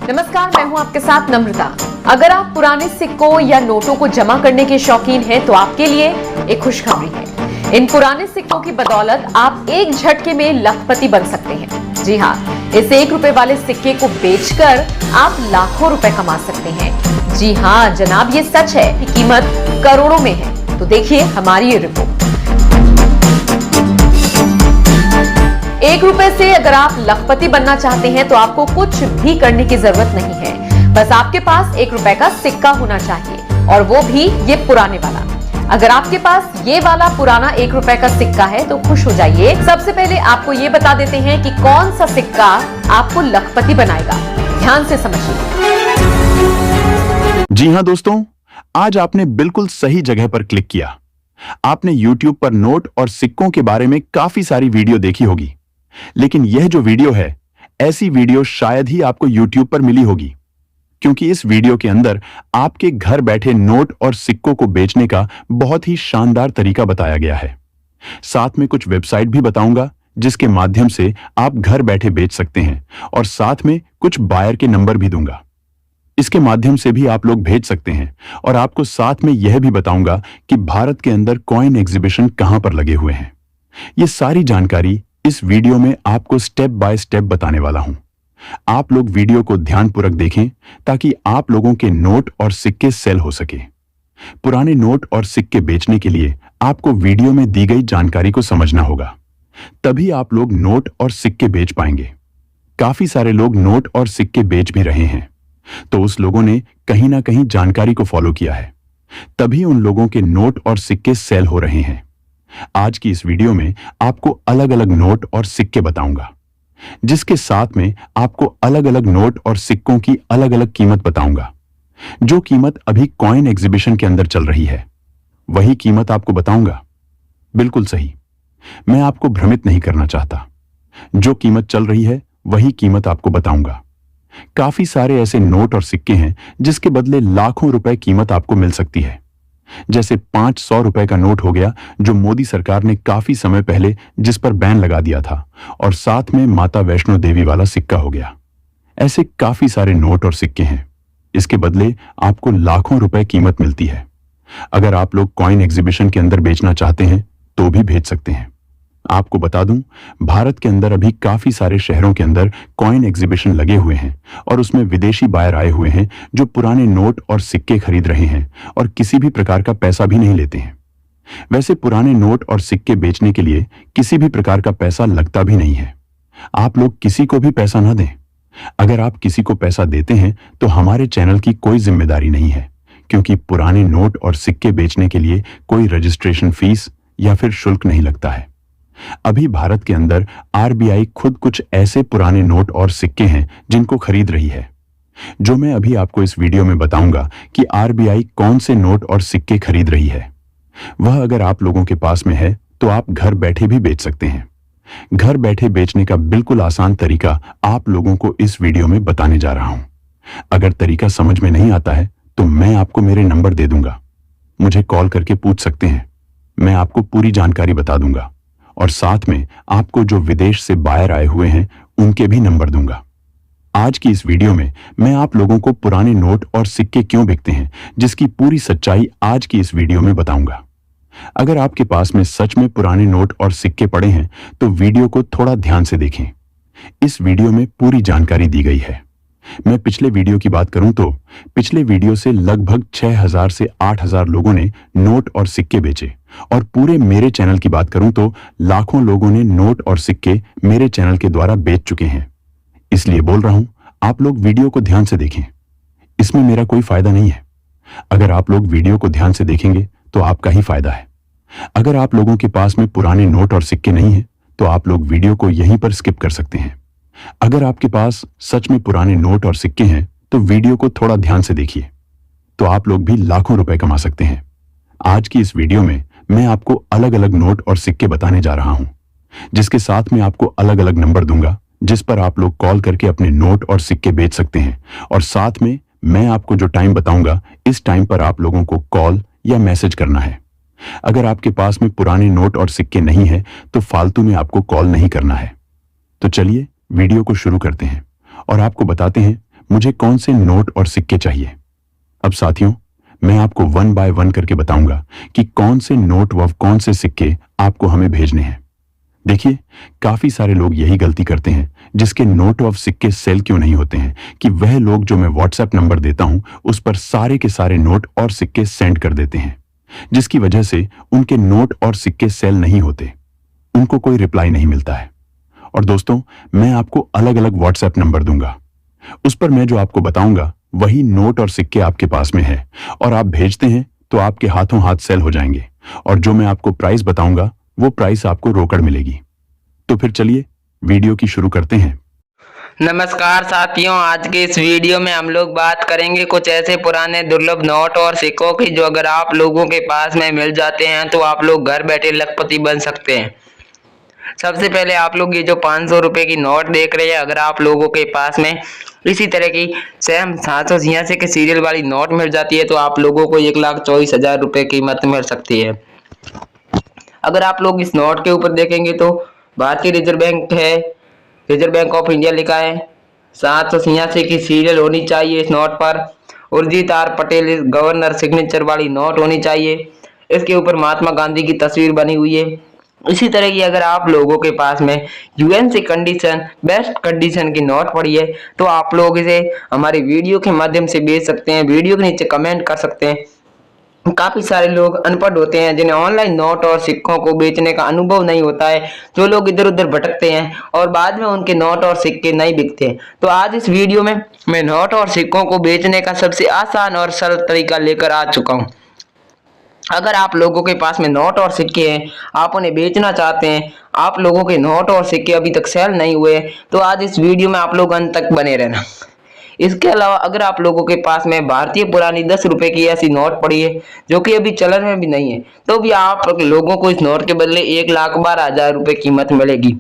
नमस्कार, मैं हूं आपके साथ नम्रता। अगर आप पुराने सिक्कों या नोटों को जमा करने के शौकीन हैं तो आपके लिए एक खुशखबरी है। इन पुराने सिक्कों की बदौलत आप एक झटके में लखपति बन सकते हैं। जी हाँ, इस 1 रुपए वाले सिक्के को बेचकर आप लाखों रुपए कमा सकते हैं। जी हाँ जनाब, ये सच है कि कीमत करोड़ों में है। तो देखिए हमारी ये रिपोर्ट। 1 रुपए से अगर आप लखपति बनना चाहते हैं तो आपको कुछ भी करने की जरूरत नहीं है। बस आपके पास 1 रुपए का सिक्का होना चाहिए, और वो भी ये पुराने वाला। अगर आपके पास ये वाला पुराना 1 रुपए का सिक्का है तो खुश हो जाइए। सबसे पहले आपको ये बता देते हैं कि कौन सा सिक्का आपको लखपति बनाएगा। ध्यान से समझिए। जी हाँ दोस्तों, आज आपने बिल्कुल सही जगह पर क्लिक किया। आपने YouTube पर नोट और सिक्कों के बारे में काफी सारी वीडियो देखी होगी, लेकिन यह जो वीडियो है, ऐसी वीडियो शायद ही आपको YouTube पर मिली होगी, क्योंकि इस वीडियो के अंदर आपके घर बैठे नोट और सिक्कों को बेचने का बहुत ही शानदार तरीका बताया गया है। साथ में कुछ वेबसाइट भी बताऊंगा जिसके माध्यम से आप घर बैठे बेच सकते हैं, और साथ में कुछ बायर के नंबर भी दूंगा। इसके माध्यम से भी आप लोग भेज सकते हैं, और आपको साथ में यह भी बताऊंगा कि भारत के अंदर कॉइन एग्जीबिशन कहां पर लगे हुए हैं। ये सारी जानकारी इस वीडियो में आपको स्टेप बाय स्टेप बताने वाला हूं। आप लोग वीडियो को ध्यानपूर्वक देखें ताकि आप लोगों के नोट और सिक्के सेल हो सके। पुराने नोट और सिक्के बेचने के लिए आपको वीडियो में दी गई जानकारी को समझना होगा, तभी आप लोग नोट और सिक्के बेच पाएंगे। काफी सारे लोग नोट और सिक्के बेच भी रहे हैं, तो उस लोगों ने कहीं ना कहीं जानकारी को फॉलो किया है, तभी उन लोगों के नोट और सिक्के सेल हो रहे हैं। आज की इस वीडियो में आपको अलग अलग नोट और सिक्के बताऊंगा, जिसके साथ में आपको अलग अलग नोट और सिक्कों की अलग अलग कीमत बताऊंगा। जो कीमत अभी कॉइन एग्जीबिशन के अंदर चल रही है, वही कीमत आपको बताऊंगा। बिल्कुल सही, मैं आपको भ्रमित नहीं करना चाहता। जो कीमत चल रही है वही कीमत आपको बताऊंगा। काफी सारे ऐसे नोट और सिक्के हैं जिसके बदले लाखों रुपए कीमत आपको मिल सकती है। जैसे 500 रुपए का नोट हो गया, जो मोदी सरकार ने काफी समय पहले जिस पर बैन लगा दिया था, और साथ में माता वैष्णो देवी वाला सिक्का हो गया। ऐसे काफी सारे नोट और सिक्के हैं, इसके बदले आपको लाखों रुपए कीमत मिलती है। अगर आप लोग कॉइन एग्जीबिशन के अंदर बेचना चाहते हैं तो भी भेज सकते हैं। आपको बता दूं, भारत के अंदर अभी काफी सारे शहरों के अंदर कॉइन एग्जीबिशन लगे हुए हैं, और उसमें विदेशी बायर आए हुए हैं जो पुराने नोट और सिक्के खरीद रहे हैं, और किसी भी प्रकार का पैसा भी नहीं लेते हैं। वैसे पुराने नोट और सिक्के बेचने के लिए किसी भी प्रकार का पैसा लगता भी नहीं है। आप लोग किसी को भी पैसा ना दें। अगर आप किसी को पैसा देते हैं तो हमारे चैनल की कोई जिम्मेदारी नहीं है, क्योंकि पुराने नोट और सिक्के बेचने के लिए कोई रजिस्ट्रेशन फीस या फिर शुल्क नहीं लगता है। अभी भारत के अंदर आरबीआई खुद कुछ ऐसे पुराने नोट और सिक्के हैं जिनको खरीद रही है, जो मैं अभी आपको इस वीडियो में बताऊंगा कि आरबीआई कौन से नोट और सिक्के खरीद रही है। वह अगर आप लोगों के पास में है तो आप घर बैठे भी बेच सकते हैं। घर बैठे बेचने का बिल्कुल आसान तरीका आप लोगों को इस वीडियो में बताने जा रहा हूं। अगर तरीका समझ में नहीं आता है तो मैं आपको मेरे नंबर दे दूंगा, मुझे कॉल करके पूछ सकते हैं। मैं आपको पूरी जानकारी बता दूंगा, और साथ में आपको जो विदेश से बायर आए हुए हैं उनके भी नंबर दूंगा। आज की इस वीडियो में मैं आप लोगों को पुराने नोट और सिक्के क्यों बिकते हैं, जिसकी पूरी सच्चाई आज की इस वीडियो में बताऊंगा। अगर आपके पास में सच में पुराने नोट और सिक्के पड़े हैं तो वीडियो को थोड़ा ध्यान से देखें। इस वीडियो में पूरी जानकारी दी गई है। मैं पिछले वीडियो की बात करूं तो पिछले वीडियो से लगभग 6000 से 8000 लोगों ने नोट और सिक्के बेचे, और पूरे मेरे चैनल की बात करूं तो लाखों लोगों ने नोट और सिक्के मेरे चैनल के द्वारा बेच चुके हैं। इसलिए बोल रहा हूं, आप लोग वीडियो को ध्यान से देखें। इसमें मेरा कोई फायदा नहीं है। अगर आप लोग वीडियो को ध्यान से देखेंगे तो आपका ही फायदा है। अगर आप लोगों के पास में पुराने नोट और सिक्के नहीं है तो आप लोग वीडियो को यहीं पर स्किप कर सकते हैं। अगर आपके पास सच में पुराने नोट और सिक्के हैं तो वीडियो को थोड़ा ध्यान से देखिए, तो आप लोग भी लाखों रुपए कमा सकते हैं। आज की इस वीडियो में मैं आपको अलग अलग नोट और सिक्के बताने जा रहा हूं, जिसके साथ में आपको अलग अलग नंबर दूंगा, जिस पर आप लोग कॉल करके अपने नोट और सिक्के बेच सकते हैं। और साथ में मैं आपको जो टाइम बताऊंगा, इस टाइम पर आप लोगों को कॉल या मैसेज करना है। अगर आपके पास में पुराने नोट और सिक्के नहीं है तो फालतू में आपको कॉल नहीं करना है। तो चलिए वीडियो को शुरू करते हैं और आपको बताते हैं मुझे कौन से नोट और सिक्के चाहिए। अब साथियों, मैं आपको 1 बाय 1 करके बताऊंगा कि कौन से नोट व कौन से सिक्के आपको हमें भेजने हैं। देखिए, काफी सारे लोग यही गलती करते हैं, जिसके नोट और सिक्के सेल क्यों नहीं होते हैं, कि वह लोग जो मैं व्हाट्सएप नंबर देता हूं उस पर सारे के सारे नोट और सिक्के सेंड कर देते हैं, जिसकी वजह से उनके नोट और सिक्के सेल नहीं होते, उनको कोई रिप्लाई नहीं मिलता है। और दोस्तों, मैं आपको अलग अलग व्हाट्सएप नंबर दूंगा, उस पर मैं जो आपको बताऊंगा वही नोट और सिक्के आपके पास में है, और आप भेजते हैं तो आपके हाथों हाथ सेल हो जाएंगे, और जो मैं आपको प्राइस बताऊंगा वो प्राइस आपको रोकड़ मिलेगी। तो फिर चलिए वीडियो की शुरू करते हैं। नमस्कार साथियों, आज के इस वीडियो में हम लोग बात करेंगे कुछ ऐसे पुराने दुर्लभ नोट और सिक्कों की जो अगर आप लोगों के पास में मिल जाते हैं तो आप लोग घर बैठे लखपति बन सकते हैं। सबसे पहले आप लोग ये जो 500 रुपए की नोट देख रहे हैं, अगर आप लोगों के पास में इसी तरह की सेम 786 के सीरियल वाली नोट मिल जाती है तो आप लोगों को 1,24,000 रुपए कीमत मिल सकती है। अगर आप लोग इस नोट के ऊपर देखेंगे तो भारतीय रिजर्व बैंक है, रिजर्व बैंक ऑफ इंडिया लिखा है, 786 की सीरियल होनी चाहिए इस नोट पर, Urjit R Patel governor signature वाली नोट होनी चाहिए, इसके ऊपर महात्मा गांधी की तस्वीर बनी हुई है। इसी तरह की अगर आप लोगों के पास में यूएनसी कंडीशन बेस्ट कंडीशन की नोट पड़ी है तो आप लोग इसे हमारी वीडियो के माध्यम से भेज सकते हैं, वीडियो के नीचे कमेंट कर सकते हैं। काफी सारे लोग अनपढ़ होते हैं जिन्हें ऑनलाइन नोट और सिक्कों को बेचने का अनुभव नहीं होता है, जो लोग इधर उधर भटकते हैं और बाद में उनके नोट और सिक्के नहीं बिकते हैं। तो आज इस वीडियो में मैं नोट और सिक्कों को बेचने का सबसे आसान और सरल तरीका लेकर आ चुका हूं। अगर आप लोगों के पास में नोट और सिक्के हैं, आप उन्हें बेचना चाहते हैं, आप लोगों के नोट और सिक्के अभी तक सेल नहीं हुए, तो आज इस वीडियो में आप लोग अंत तक बने रहना। इसके अलावा अगर आप लोगों के पास में भारतीय पुरानी 10 रुपए की ऐसी नोट पड़ी है जो कि अभी चलन में भी नहीं है, तो भी आप लोगों को इस नोट के बदले 1,12,000 रुपए कीमत मिलेगी।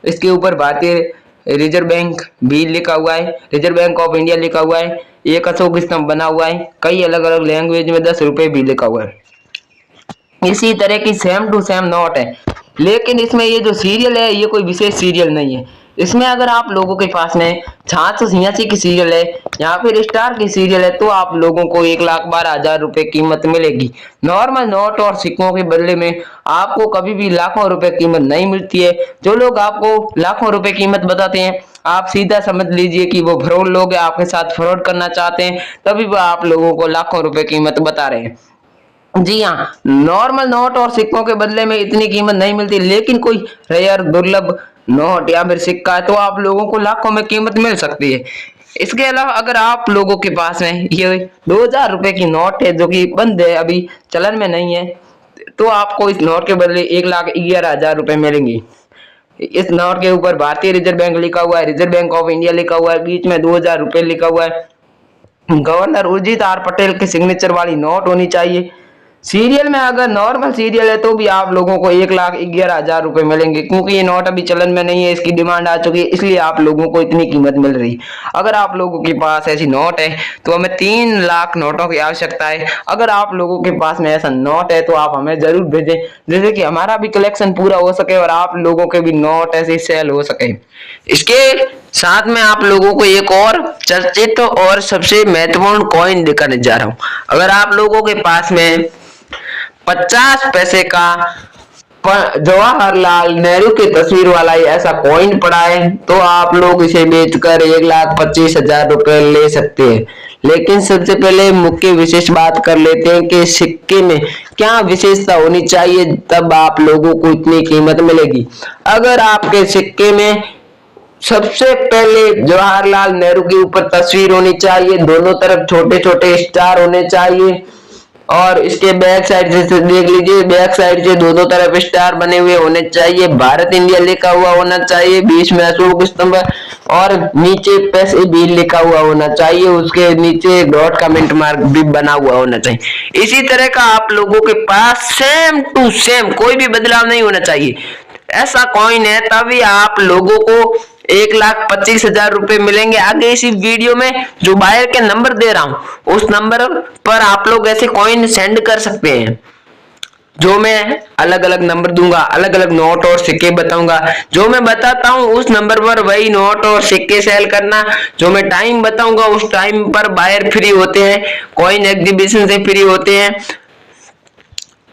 इसके ऊपर भारतीय रिजर्व बैंक भी लिखा हुआ है, रिजर्व बैंक ऑफ इंडिया लिखा हुआ है, एक अशोक स्तंभ बना हुआ है, कई अलग अलग लैंग्वेज में 10 रुपए भी लिखा हुआ है। इसी तरह की सेम टू सेम नोट है, लेकिन इसमें ये जो सीरियल है ये कोई विशेष सीरियल नहीं है। इसमें अगर आप लोगों के पास में 786 की सीरियल है या फिर स्टार की सीरियल है तो आप लोगों को 1,12,000 रुपए कीमत मिलेगी। नॉर्मल नोट और सिक्कों के बदले में आपको कभी भी लाखों रुपए कीमत नहीं मिलती है। जो लोग आपको लाखों रुपए कीमत बताते हैं, आप सीधा समझ लीजिए कि वो फ्रॉड लोग हैं, आपके साथ फ्रॉड करना चाहते हैं, तभी वो आप लोगों को लाखों रुपए कीमत बता रहे हैं। जी हाँ, नॉर्मल नोट और सिक्कों के बदले में इतनी कीमत नहीं मिलती, लेकिन कोई रेयर दुर्लभ नोट या फिर सिक्का है तो आप लोगों को लाखों में कीमत मिल सकती है। इसके अलावा अगर आप लोगों के पास में ये 2,000 रुपए की नोट है जो कि बंद है, अभी चलन में नहीं है, तो आपको इस नोट के बदले 1,11,000 रुपए मिलेंगी। इस नोट के ऊपर भारतीय रिजर्व बैंक लिखा हुआ है, रिजर्व बैंक ऑफ इंडिया लिखा हुआ है, बीच में 2,000 रुपए लिखा हुआ है, गवर्नर उर्जित आर पटेल के सिग्नेचर वाली नोट होनी चाहिए। सीरियल में अगर नॉर्मल सीरियल है तो भी आप लोगों को 1,11,000 रुपए मिलेंगे, क्योंकि ये नोट अभी चलन में नहीं है, इसकी डिमांड आ चुकी है, इसलिए आप लोगों को इतनी कीमत मिल रही है। अगर आप लोगों के पास ऐसी नोट है तो हमें 3 लाख नोटों की आवश्यकता है। अगर आप लोगों के पास में ऐसा नोट है तो आप हमें जरूर भेजें, जिससे कि हमारा भी कलेक्शन पूरा हो सके और आप लोगों के भी नोट ऐसे सेल हो सके। इसके साथ में आप लोगों को एक और चर्चित और सबसे महत्वपूर्ण कॉइन दिखाने जा रहा हूँ। अगर आप लोगों के पास में 50 पैसे का जवाहरलाल नेहरू की तस्वीर वाला ऐसा कॉइन पड़ा है तो आप लोग इसे बेचकर 1,25,000 रुपए ले सकते हैं। लेकिन सबसे पहले मुख्य विशेष बात कर लेते हैं कि सिक्के में क्या विशेषता होनी चाहिए, तब आप लोगों को इतनी कीमत मिलेगी। अगर आपके सिक्के में सबसे पहले जवाहरलाल नेहरू के ऊपर तस्वीर होनी चाहिए, दोनों तरफ छोटे छोटे स्टार होने चाहिए, और इसके बैक साइड से देख लीजिए, बैक साइड से दोनों तरफ स्टार बने हुए होने चाहिए, भारत इंडिया लिखा हुआ होना चाहिए, बीच में अशोक स्तंभ और नीचे पैसे भी लिखा हुआ होना चाहिए, उसके नीचे डॉट का मिनट मार्क भी बना हुआ होना चाहिए। इसी तरह का आप लोगों के पास सेम टू सेम कोई भी बदलाव नहीं होना चाहिए, ऐसा कॉइन है, तभी आप लोगों को 1,25,000 रुपए मिलेंगे। आगे इसी वीडियो में जो बायर के नंबर दे रहा हूं उस नंबर पर आप लोग ऐसे कॉइन सेंड कर सकते हैं। जो मैं अलग अलग नंबर दूंगा, अलग अलग नोट और सिक्के बताऊंगा। जो मैं बताता हूं उस नंबर पर वही नोट और सिक्के सेल करना। जो मैं टाइम बताऊंगा उस टाइम पर बायर फ्री होते हैं, कॉइन एग्जीबिशन से फ्री होते हैं।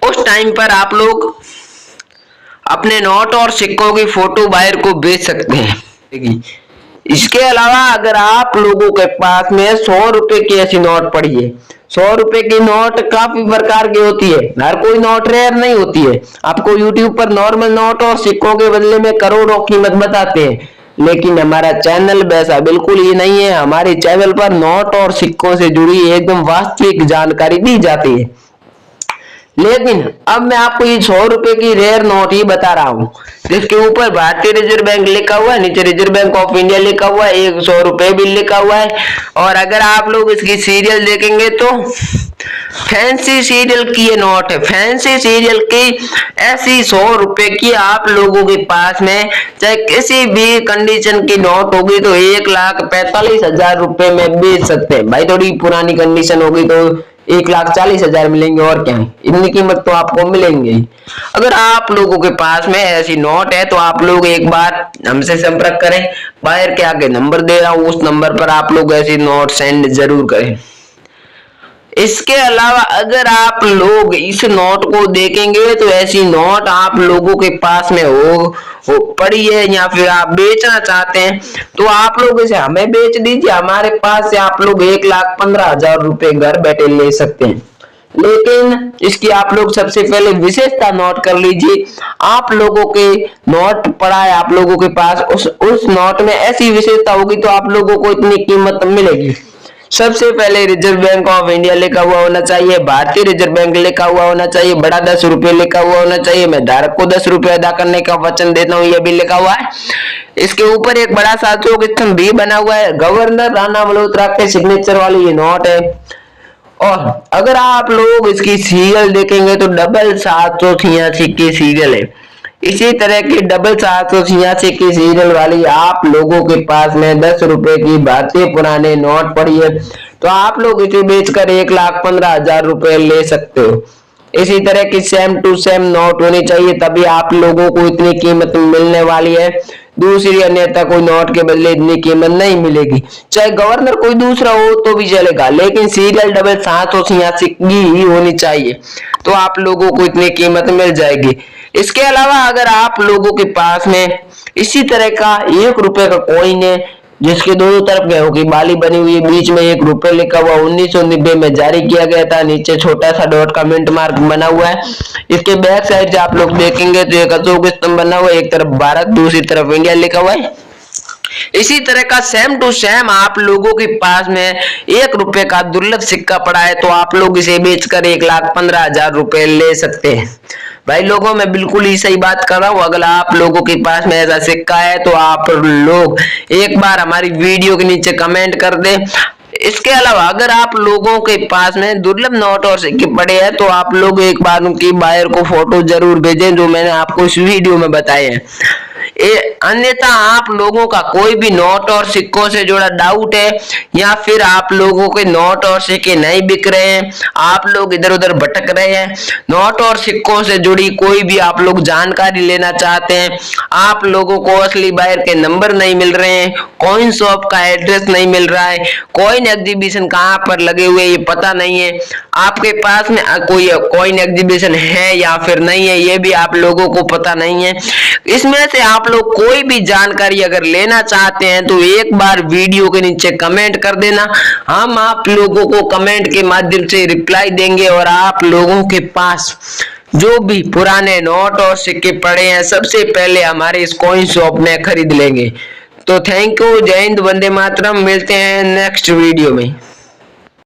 उस टाइम पर आप लोग अपने नोट और सिक्कों की फोटो बायर को बेच सकते हैं। इसके अलावा अगर आप लोगों के पास में 100 रुपए की ऐसी नोट पड़ी है, 100 रुपए की नोट काफी प्रकार की होती है, हर कोई नोट रेयर नहीं होती है। आपको यूट्यूब पर नॉर्मल नोट और सिक्कों के बदले में करोड़ों कीमत बताते हैं, लेकिन हमारा चैनल वैसा बिल्कुल ही नहीं है। हमारे चैनल पर नोट और सिक्कों से जुड़ी एकदम वास्तविक जानकारी दी जाती है। लेकिन अब मैं आपको ये 100 रुपए की रेयर नोट ही बता रहा हूँ, जिसके ऊपर भारतीय रिजर्व बैंक लिखा हुआ है, नीचे रिजर्व बैंक ऑफ इंडिया लिखा हुआ है, 100 रुपए भी लिखा हुआ है। और अगर आप लोग इसकी सीरियल देखेंगे तो फैंसी सीरियल की ये नोट है, फैंसी सीरियल की ऐसी 100 रुपए की आप लोगों के पास में चाहे किसी भी कंडीशन की नोट होगी तो 1,45,000 रुपए में बेच सकते हैं। भाई थोड़ी पुरानी कंडीशन होगी तो 1,40,000 मिलेंगे, और क्या है, इतनी कीमत तो आपको मिलेंगे ही। अगर आप लोगों के पास में ऐसी नोट है तो आप लोग एक बार हमसे संपर्क करें। बायर के आगे नंबर दे रहा हूं, उस नंबर पर आप लोग ऐसी नोट सेंड जरूर करें। इसके अलावा अगर आप लोग इस नोट को देखेंगे तो ऐसी नोट आप लोगों के पास में हो पड़ी है या फिर आप बेचना चाहते हैं तो आप लोग इसे हमें बेच दीजिए। हमारे पास से आप लोग 1,15,000 रुपए घर बैठे ले सकते हैं। लेकिन इसकी आप लोग सबसे पहले विशेषता नोट कर लीजिए। आप लोगों के नोट पड़ा है आप लोगों के पास, उस नोट में ऐसी विशेषता होगी तो आप लोगों को इतनी कीमत मिलेगी। सबसे पहले रिजर्व बैंक ऑफ इंडिया लिखा हुआ होना चाहिए, भारतीय रिजर्व बैंक लिखा हुआ होना चाहिए, बड़ा 10 रुपए लिखा हुआ होना चाहिए, मैं धारक को 10 रुपए अदा करने का वचन देता हूँ, यह भी लिखा हुआ है। इसके ऊपर एक बड़ा सा अशोक स्तंभ भी बना हुआ है, गवर्नर राणा मल्होत्रा के सिग्नेचर वाली ये नोट है। और अगर आप लोग इसकी सीरियल देखेंगे तो 786 की सीरियल है। इसी तरह की 786 की सीरियल वाली आप लोगों के पास में 10 रुपए की भारतीय पुराने नोट पड़ी है तो आप लोग इसे बेचकर 1,15,000 रुपए ले सकते हो। इसी तरह की सेम टू सेम नोट होनी चाहिए, तभी आप लोगों को इतनी कीमत मिलने वाली है। दूसरी अन्यथा कोई नोट के बदले इतनी कीमत नहीं मिलेगी। चाहे गवर्नर कोई दूसरा हो तो भी चलेगा, लेकिन सीरियल 786 की ही होनी चाहिए तो आप लोगों को इतनी कीमत मिल जाएगी। इसके अलावा अगर आप लोगों के पास में इसी तरह का 1 रुपए का कॉइन है जिसके दोनों तरफ गेहूं की बाली बनी हुई है, बीच में 1 रुपए लिखा हुआ, 1990 में जारी किया गया था, नीचे छोटा सा डॉट का मिंट मार्क बना हुआ है। इसके बैक साइड से आप लोग देखेंगे तो एक अशोक स्तंभ बना हुआ है, एक तरफ भारत दूसरी तरफ इंडिया लिखा हुआ है। इसी तरह का सेम टू सेम आप लोगों के पास में 1 रुपए का दुर्लभ सिक्का पड़ा है तो आप लोग इसे बेचकर 1,15,000 रुपए ले सकते हैं। भाई लोगों मैं बिल्कुल ही सही बात कर रहा हूँ। अगर आप लोगों के पास में ऐसा सिक्का है तो आप लोग एक बार हमारी वीडियो के नीचे कमेंट कर दें। इसके अलावा अगर आप लोगों के पास में दुर्लभ नोट और सिक्के पड़े हैं तो आप लोग एक बार उनकी बायर को फोटो जरूर भेजें जो मैंने आपको इस वीडियो में बताए हैं। अन्यथा आप लोगों का कोई भी नोट और सिक्कों से जुड़ा डाउट है या फिर आप लोगों के नोट और सिक्के नहीं बिक रहे हैं, आप लोग इधर उधर भटक रहे हैं, नोट और सिक्कों से जुड़ी कोई भी आप लोग जानकारी लेना चाहते हैं, आप लोगों को असली बायर के नंबर नहीं मिल रहे हैं, कॉइन शॉप का एड्रेस नहीं मिल रहा है, कॉइन एग्जीबिशन कहाँ पर लगे हुए ये पता नहीं है, आपके पास में कोई कॉइन एग्जीबिशन है या फिर नहीं है ये भी आप लोगों को पता नहीं है, इसमें से आप लोग कोई भी जानकारी अगर लेना चाहते हैं तो एक बार वीडियो के नीचे कमेंट कर देना। हम आप लोगों को कमेंट के माध्यम से रिप्लाई देंगे और आप लोगों के पास जो भी पुराने नोट और सिक्के पड़े हैं सबसे पहले हमारे इस कॉइन शॉप में खरीद लेंगे। तो थैंक यू, जय हिंद, वंदे मातरम। मिलते हैं नेक्स्ट वीडियो में।